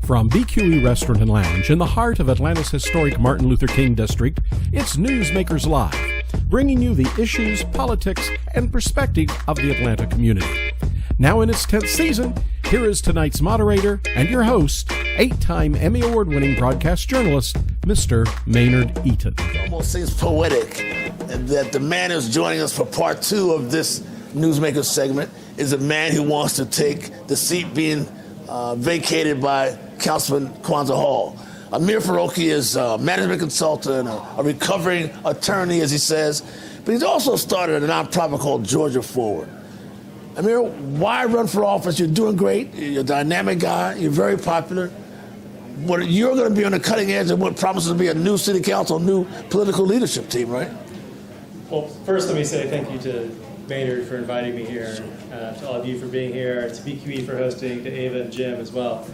From BQE Restaurant and Lounge in the heart of Atlanta's historic Martin Luther King District, it's Newsmakers Live, bringing you the issues, politics, and perspective of the Atlanta community. Now in its 10th season, here is tonight's moderator and your host, 8-time Emmy Award-winning broadcast journalist, Mr. Maynard Eaton. It almost seems poetic that the man who's joining us for part two of this Newsmakers segment is a man who wants to take the seat being vacated by Councilman Kwanzaa Hall. Amir Farokhi is a management consultant, a recovering attorney, as he says, but he's also started a nonprofit called Georgia Forward. Amir, why run for office? You're doing great. You're a dynamic guy. You're very popular. You're going to be on the cutting edge of what promises to be a new city council, new political leadership team, right? Well, first let me say thank you to Maynard for inviting me here, to all of you for being here, to BQE for hosting, to Ava and Jim as well.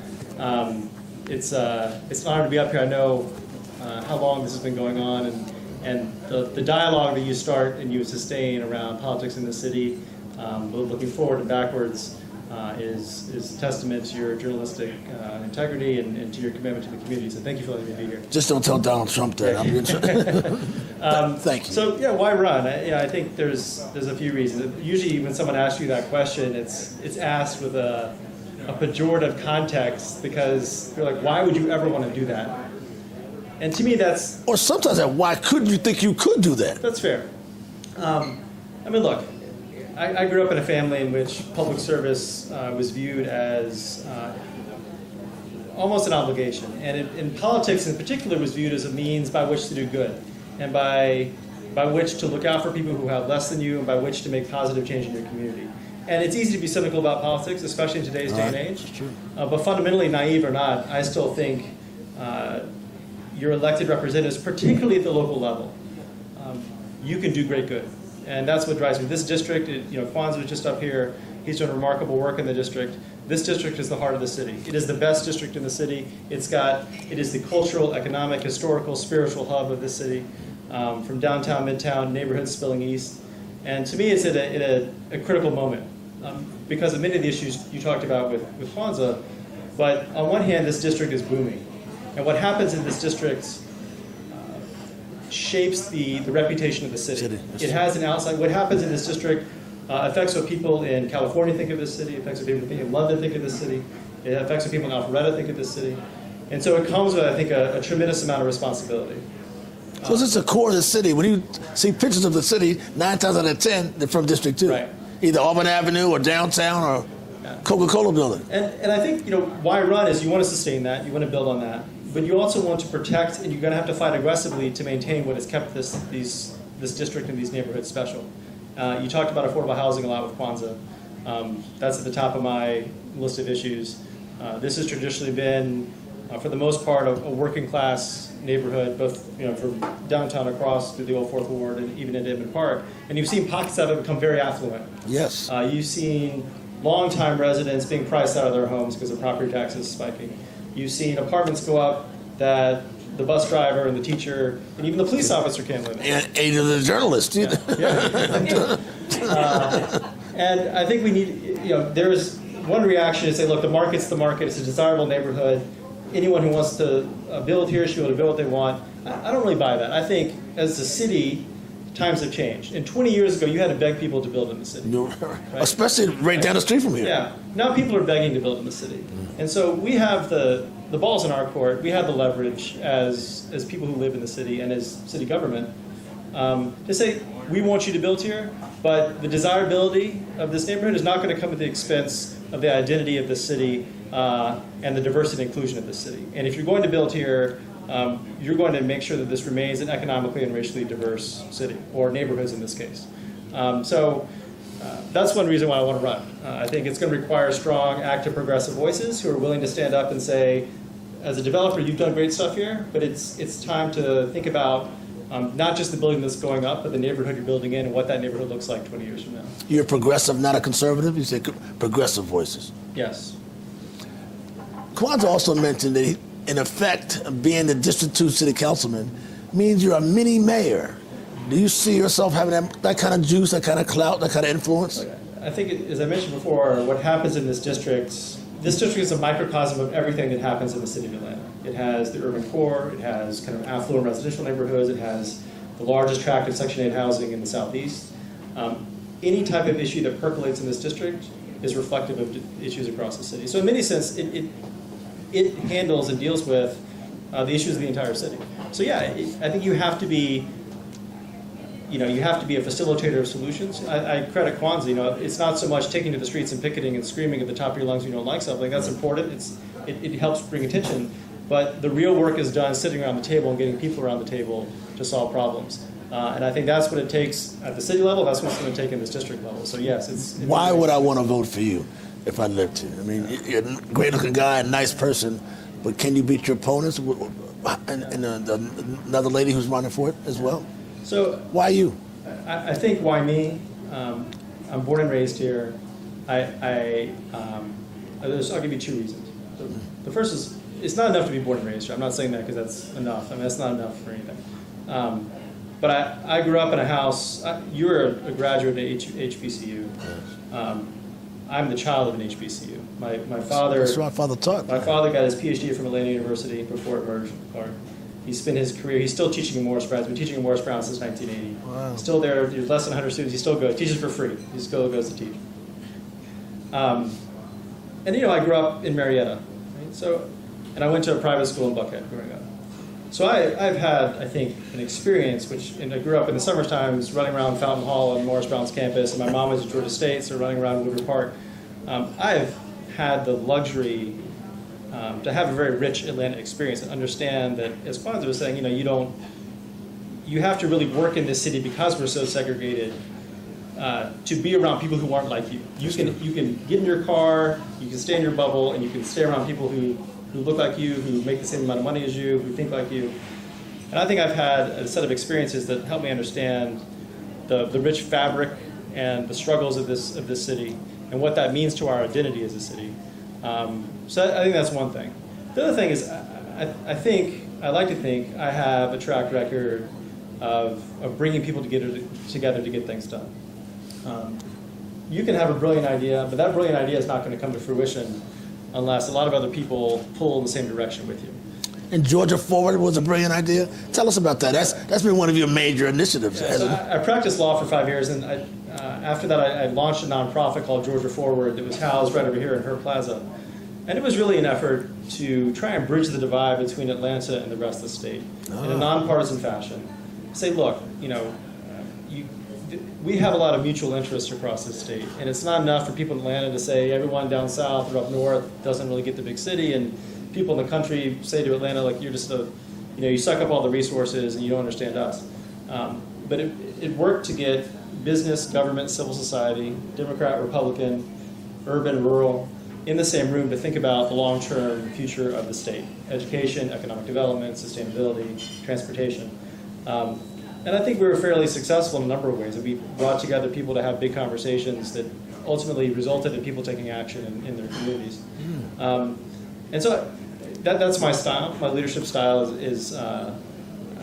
It's an honor to be up here. I know how long this has been going on, and the dialogue that you start and you sustain around politics in the city, both looking forward and backwards, is a testament to your journalistic integrity and to your commitment to the community. So thank you for letting me be here. Just don't tell Donald Trump that. Thank you. So yeah, why run? I think there's a few reasons. Usually, when someone asks you that question, it's asked with a pejorative context because they're like, why would you ever want to do that? And to me, that's... Or sometimes that, why could you think you could do that? That's fair. Look, I grew up in a family in which public service was viewed as almost an obligation. And in politics in particular was viewed as a means by which to do good and by which to look out for people who have less than you and by which to make positive change in your community. And it's easy to be cynical about politics, especially in today's day and age. But fundamentally, naive or not, I still think your elected representatives, particularly at the local level, you can do great good. And that's what drives me. This district, Kwanzaa was just up here. He's doing remarkable work in the district. This district is the heart of the city. It is the best district in the city. It is the cultural, economic, historical, spiritual hub of the city, from downtown, midtown, neighborhoods spilling east. And to me, it's at a critical moment because of many of the issues you talked about with Kwanzaa. But on one hand, this district is booming. And what happens in this district shapes the reputation of the city. It has an outside. What happens in this district affects what people in California think of this city, affects what people in London think of this city, it affects what people in Alpharetta think of this city. And so it comes with, I think, a tremendous amount of responsibility. So this is the core of the city. When you see pictures of the city, 9 times out of 10, they're from District 2. Right. Either Auburn Avenue or downtown or Coca-Cola building. And I think, why run is you want to sustain that, you want to build on that, but you also want to protect, and you're going to have to fight aggressively to maintain what has kept this district and these neighborhoods special. You talked about affordable housing a lot with Kwanzaa. That's at the top of my list of issues. This has traditionally been, for the most part, a working class neighborhood, both from downtown across through the old Fourth Ward and even into Inman Park. And you've seen pockets of it become very affluent. Yes. You've seen longtime residents being priced out of their homes because of property taxes spiking. You've seen apartments go up that the bus driver and the teacher and even the police officer can't live in. And either the journalist. Yeah. And I think we need, there's one reaction to say, look, the market's the market. It's a desirable neighborhood. Anyone who wants to build here should be able to build what they want. I don't really buy that. I think as a city, times have changed. And 20 years ago, you had to beg people to build in the city. Right? Especially right down the street from here. Yeah. Now people are begging to build in the city. And so we have the ball's in our court. We have the leverage as people who live in the city and as city government to say, we want you to build here, but the desirability of this neighborhood is not going to come at the expense of the identity of the city and the diversity and inclusion of the city. And if you're going to build here, you're going to make sure that this remains an economically and racially diverse city, or neighborhoods in this case. That's one reason why I want to run. I think it's going to require strong, active, progressive voices who are willing to stand up and say, as a developer, you've done great stuff here, but it's time to think about not just the building that's going up, but the neighborhood you're building in and what that neighborhood looks like 20 years from now. You're progressive, not a conservative? You say progressive voices. Yes. Kwanzaa also mentioned that, in effect, being the District 2 city councilman means you're a mini mayor. Do you see yourself having that kind of juice, that kind of clout, that kind of influence? I think, as I mentioned before, what happens in this district this district is a microcosm of everything that happens in the city of Atlanta. It has the urban core, it has kind of affluent residential neighborhoods, it has the largest tract of Section 8 housing in the Southeast. Any type of issue that percolates in this district is reflective of issues across the city. So in many sense, it handles and deals with the issues of the entire city. So yeah, I think you have to be, you have to be a facilitator of solutions. I credit Kwanzaa, it's not so much taking to the streets and picketing and screaming at the top of your lungs when you don't like something. That's important. It helps bring attention. But the real work is done sitting around the table and getting people around the table to solve problems. And I think that's what it takes at the city level. That's what it's going to take in this district level. So yes, Why would I want to vote for you if I lived here? I mean, you're a great-looking guy, a nice person, but can you beat your opponents and another lady who's running for it as well? So why you? I think why me? I'm born and raised here. I'll give you two reasons. The first is it's not enough to be born and raised here. I'm not saying that because that's enough. I mean, that's not enough for anything. But I grew up in a house. You were a graduate at HBCU. I'm the child of an HBCU. My father. That's what my father taught. My father got his PhD from Atlanta University before it merged. He spent his career. He's still teaching in Morris Brown. He's been teaching in Morris Brown since 1980. Wow. Still there. There's less than 100 students. He still goes. Teaches for free. He still goes to teach. And I grew up in Marietta. Right? And I went to a private school in Buckhead growing up. So I've had, I think, an experience, and I grew up in the summer times running around Fountain Hall on Morris Brown's campus, and my mom was at Georgia State, so running around Woodward Park. I've had the luxury to have a very rich Atlanta experience and understand that, as Kwanzaa was saying, you have to really work in this city because we're so segregated to be around people who aren't like you. You can get in your car, you can stay in your bubble, and you can stay around people who look like you, who make the same amount of money as you, who think like you. And I think I've had a set of experiences that help me understand the rich fabric and the struggles of this city and what that means to our identity as a city. So I think that's one thing. The other thing is I like to think I have a track record of bringing people together to get things done. You can have a brilliant idea, but that brilliant idea is not going to come to fruition unless a lot of other people pull in the same direction with you. And Georgia Forward was a brilliant idea. Tell us about that. That's been one of your major initiatives. Yeah, so I practiced law for 5 years, and after that I launched a nonprofit called Georgia Forward that was housed right over here in Her Plaza. And it was really an effort to try and bridge the divide between Atlanta and the rest of the state in a nonpartisan fashion. Say, look, we have a lot of mutual interests across this state, and it's not enough for people in Atlanta to say everyone down south or up north doesn't really get the big city, and people in the country say to Atlanta, like, you're just you suck up all the resources and you don't understand us. But it worked to get business, government, civil society, Democrat, Republican, urban, rural, in the same room to think about the long-term future of the state: education, economic development, sustainability, transportation. And I think we were fairly successful in a number of ways. We brought together people to have big conversations that ultimately resulted in people taking action in their communities. And so that's my style. My leadership style is I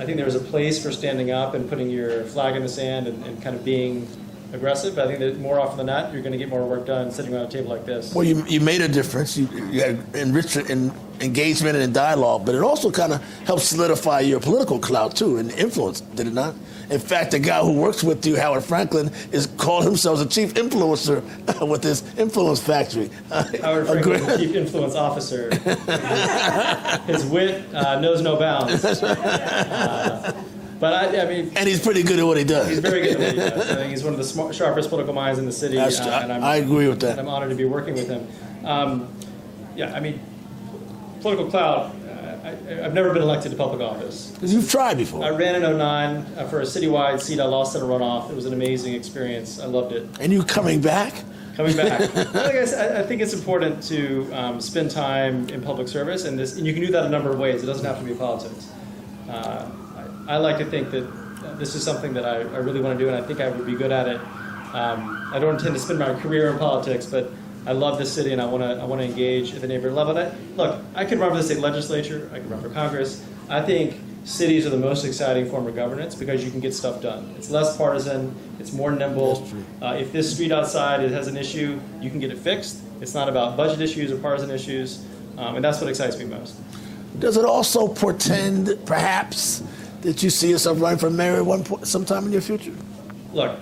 think there's a place for standing up and putting your flag in the sand and kind of being aggressive. But I think that more often than not, you're going to get more work done sitting around a table like this. Well, you made a difference. You had enriched in engagement and in dialogue, but it also kind of helped solidify your political clout too and influence, did it not? In fact, the guy who works with you, Howard Franklin, is called himself a chief influencer with his influence factory. Howard Franklin, the chief influence officer. His wit knows no bounds. But I mean, and he's pretty good at what he does. He's very good at what he does. I think he's one of the sharpest political minds in the city. And I agree with that. And I'm honored to be working with him. I mean, political clout. I've never been elected to public office. Because you've tried before. I ran in 2009 for a citywide seat. I lost in a runoff. It was an amazing experience. I loved it. And you coming back? Coming back. Like I said, I think it's important to spend time in public service, and you can do that a number of ways. It doesn't have to be politics. I like to think that this is something that I really want to do, and I think I would be good at it. I don't intend to spend my career in politics, but I love this city, and I want to engage at the neighborhood level. Look, I could run for the state legislature. I could run for Congress. I think cities are the most exciting form of governance because you can get stuff done. It's less partisan. It's more nimble. If this street outside has an issue, you can get it fixed. It's not about budget issues or partisan issues, and that's what excites me most. Does it also portend, perhaps, that you see yourself running for mayor at one point, sometime in your future? Look,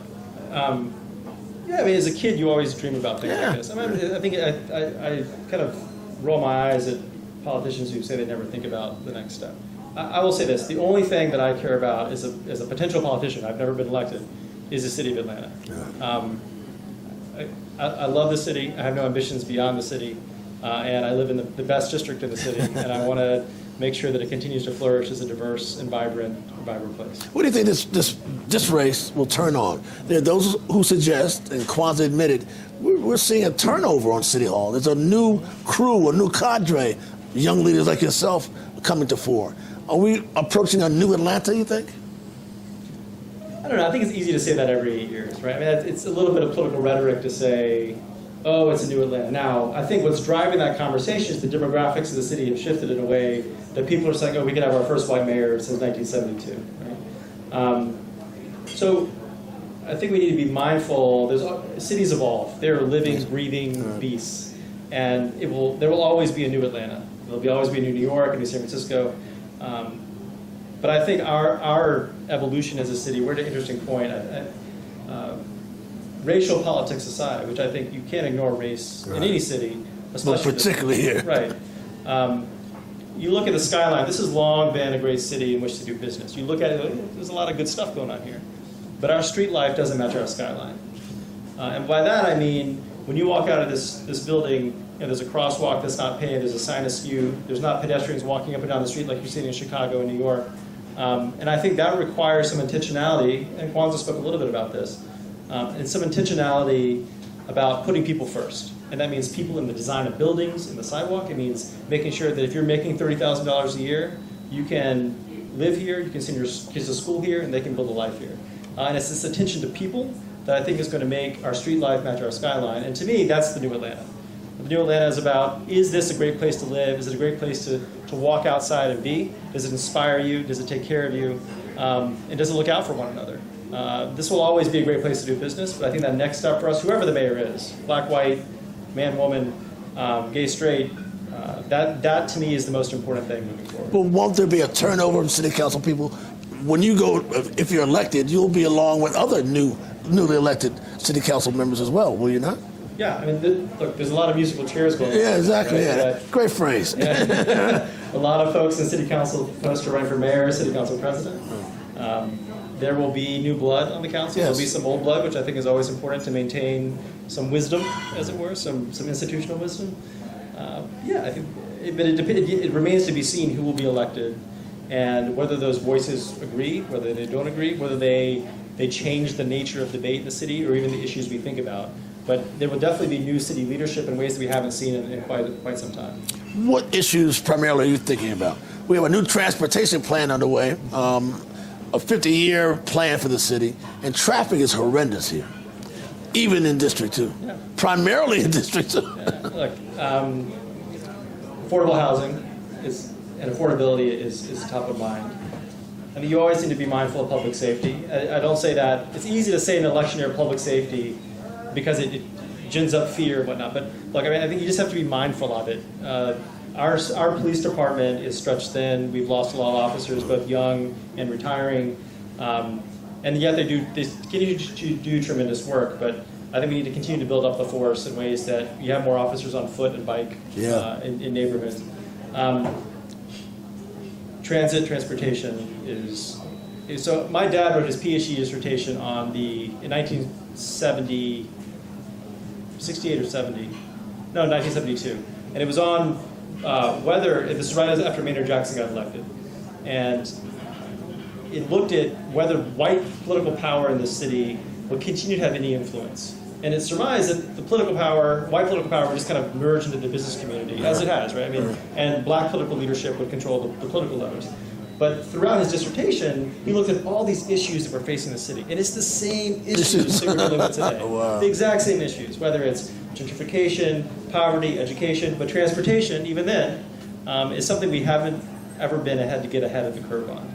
yeah, I mean, as a kid, you always dream about things like this. I mean, I think I kind of roll my eyes at politicians who say they never think about the next step. I will say this: the only thing that I care about as a potential politician, I've never been elected, is the city of Atlanta. I love the city. I have no ambitions beyond the city, and I live in the best district in the city, and I want to make sure that it continues to flourish as a diverse and vibrant place. What do you think this race will turn on? There are those who suggest, and Kwanzaa admitted, we're seeing a turnover on City Hall. There's a new crew, a new cadre, young leaders like yourself coming to fore. Are we approaching a new Atlanta, you think? I don't know. I think it's easy to say that every 8 years, right? I mean, it's a little bit of political rhetoric to say, oh, it's a new Atlanta. Now, I think what's driving that conversation is the demographics of the city have shifted in a way that people are saying, oh, we could have our first white mayor since 1972, right? So I think we need to be mindful. Cities evolve. They're living, breathing beasts. And there will always be a new Atlanta. There'll always be a new New York, a new San Francisco. But I think our evolution as a city, we're at an interesting point. Racial politics aside, which I think you can't ignore race in any city, especially but particularly here. Right. You look at the skyline. This has long been a great city in which to do business. You look at it, there's a lot of good stuff going on here. But our street life doesn't match our skyline. And by that I mean, when you walk out of this building, there's a crosswalk that's not paved, there's a sign askew, there's not pedestrians walking up and down the street like you're seeing in Chicago and New York. And I think that requires some intentionality, and Kwanzaa spoke a little bit about this, and some intentionality about putting people first. And that means people in the design of buildings, in the sidewalk. It means making sure that if you're making $30,000 a year, you can live here, you can send your kids to school here, and they can build a life here. And it's this attention to people that I think is going to make our street life match our skyline. And to me, that's the new Atlanta. The new Atlanta is about, is this a great place to live? Is it a great place to walk outside and be? Does it inspire you? Does it take care of you? And does it look out for one another? This will always be a great place to do business, but I think that next step for us, whoever the mayor is, black, white, man, woman, gay, straight, that to me is the most important thing moving forward. But won't there be a turnover of city council people? When you go, if you're elected, you'll be along with other newly elected city council members as well, will you not? Yeah, I mean, look, there's a lot of musical chairs going on. Yeah, exactly. Right? Yeah, great phrase. Yeah. A lot of folks in city council post are running for mayor, city council president. There will be new blood on the council. Yes. There'll be some old blood, which I think is always important to maintain some wisdom, as it were, some institutional wisdom. I think, but it remains to be seen who will be elected, and whether those voices agree, whether they don't agree, whether they change the nature of debate in the city, or even the issues we think about. But there will definitely be new city leadership in ways that we haven't seen in quite some time. What issues primarily are you thinking about? We have a new transportation plan underway, a 50-year plan for the city, and traffic is horrendous here, even in District 2, primarily in District 2. Look, affordable housing and affordability is top of mind. I mean, you always need to be mindful of public safety. I don't say that. It's easy to say in an election year public safety because it gins up fear and whatnot. But look, I mean, I think you just have to be mindful of it. Our police department is stretched thin. We've lost a lot of officers, both young and retiring, and yet they continue to do tremendous work. But I think we need to continue to build up the force in ways that you have more officers on foot and bike in neighborhoods. Transportation is so. My dad wrote his PhD dissertation on in 1970. 68 or 70, no, 1972, and it was on whether, this is right after Maynard Jackson got elected, and it looked at whether white political power in the city would continue to have any influence. And it surmised that white political power would just kind of merge into the business community, as it has, right? I mean, and black political leadership would control the political levers. But throughout his dissertation, he looked at all these issues that we're facing in the city. And it's the same issues that we're dealing with today. Wow. The exact same issues, whether it's gentrification, poverty, education, but transportation, even then, is something we haven't ever been to get ahead of the curve on.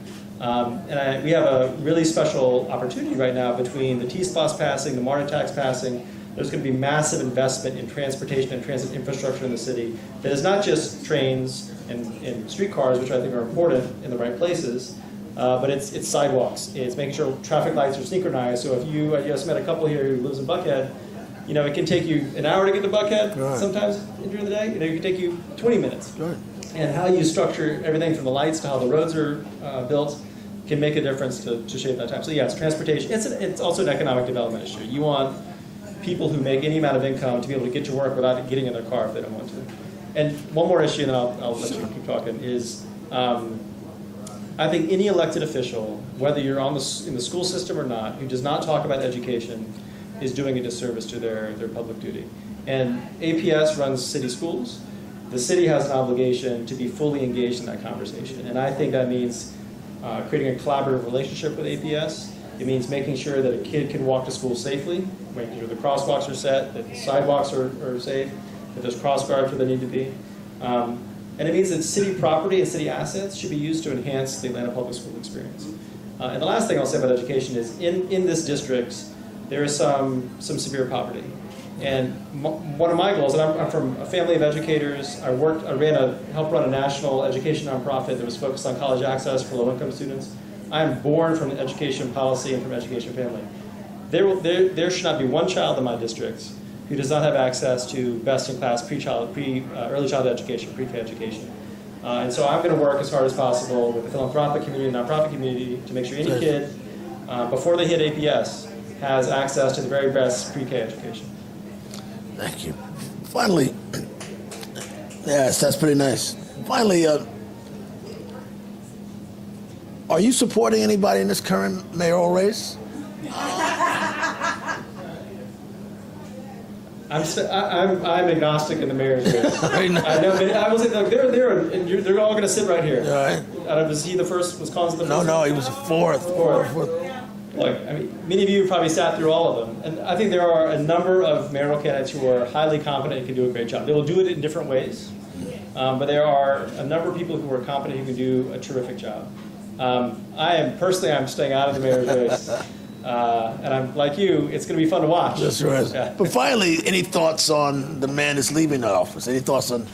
We have a really special opportunity right now between the T-SPOS passing, the MARTA tax passing, there's going to be massive investment in transportation and transit infrastructure in the city that is not just trains and streetcars, which I think are important in the right places, but it's sidewalks. It's making sure traffic lights are synchronized. So if you just met a couple here who lives in Buckhead, it can take you an hour to get to Buckhead sometimes during the day. It can take you 20 minutes. Right. And how you structure everything from the lights to how the roads are built can make a difference to shape that time. So yeah, it's transportation. It's also an economic development issue. You want people who make any amount of income to be able to get to work without getting in their car if they don't want to. And one more issue, and then I'll let you keep talking, is I think any elected official, whether you're in the school system or not, who does not talk about education is doing a disservice to their public duty. And APS runs city schools. The city has an obligation to be fully engaged in that conversation. And I think that means creating a collaborative relationship with APS. It means making sure that a kid can walk to school safely, making sure the crosswalks are set, that the sidewalks are safe, that there's cross guards where they need to be. And it means that city property and city assets should be used to enhance the Atlanta public school experience. And the last thing I'll say about education is in this district, there is some severe poverty. And one of my goals, and I'm from a family of educators, helped run a national education nonprofit that was focused on college access for low-income students. I am born from an education policy and from an education family. There should not be one child in my district who does not have access to best-in-class early childhood education, pre-K education. And so I'm going to work as hard as possible with the philanthropic community and nonprofit community to make sure any kid, before they hit APS, has access to the very best pre-K education. Thank you. Finally, yes, that's pretty nice. Finally, are you supporting anybody in this current mayoral race? I'm agnostic in the mayor's race. I know. I was they're all going to sit right here. All right. Was he the first? Was Collins the first? No, he was the fourth. Look, I mean, many of you probably sat through all of them, and I think there are a number of mayoral candidates who are highly confident and can do a great job. They will do it in different ways, but there are a number of people who are competent who can do a terrific job. I'm staying out of the mayor's race, and I'm like you. It's going to be fun to watch. That's right. Yeah. But finally, any thoughts on the man that's leaving the office? Any thoughts on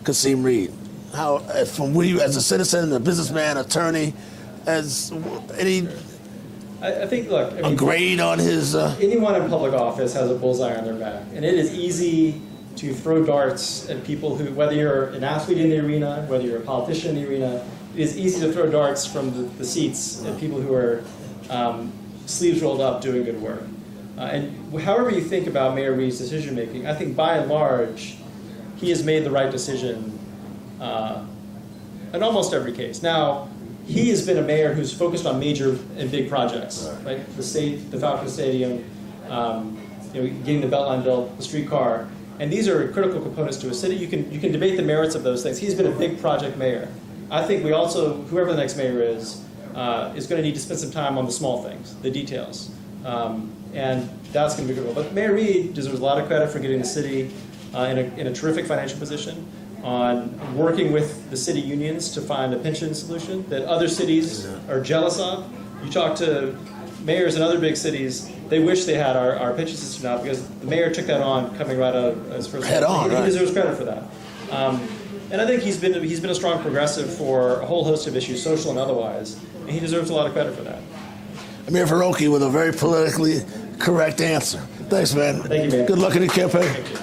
Kasim Reed? How, from you as a citizen, a businessman, attorney, as any? I think, look, a grade on his... Anyone in public office has a bullseye on their back. And it is easy to throw darts at people who, whether you're an athlete in the arena, whether you're a politician in the arena, it is easy to throw darts from the seats at people who are sleeves rolled up doing good work. And however you think about Mayor Reed's decision making, I think by and large, he has made the right decision in almost every case. Now, he has been a mayor who's focused on major and big projects, right? The Falcon Stadium, getting the Beltline built, the streetcar, and these are critical components to a city. You can debate the merits of those things. He's been a big project mayor. I think we also, whoever the next mayor is going to need to spend some time on the small things, the details, and that's going to be good. But Mayor Reed deserves a lot of credit for getting the city in a terrific financial position, on working with the city unions to find a pension solution that other cities are jealous of. You talk to mayors in other big cities, they wish they had our pension system now because the mayor took that on coming right out of his first. Head on, he right. deserves credit for that. And I think he's been a strong progressive for a whole host of issues, social and otherwise, and he deserves a lot of credit for that. Amir Farokhi with a very politically correct answer. Thanks, man. Thank you, man. Good luck in the campaign. Thank you.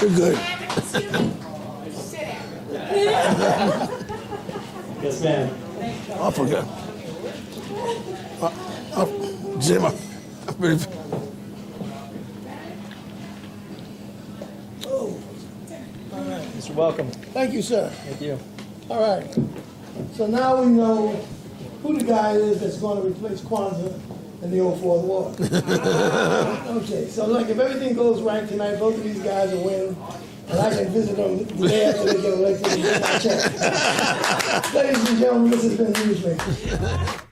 You're good. Yes, ma'am. I forgot. Jim, I'm ready. Mr. Welcome. Thank you, sir. Thank you. All right. So now we know who the guy is that's going to replace Kwanzaa in the 04th Ward. Okay, so look, if everything goes right tonight, both of these guys will win, and I can visit them the day after they get elected and get my check. Ladies and gentlemen, this has been Newsmakers.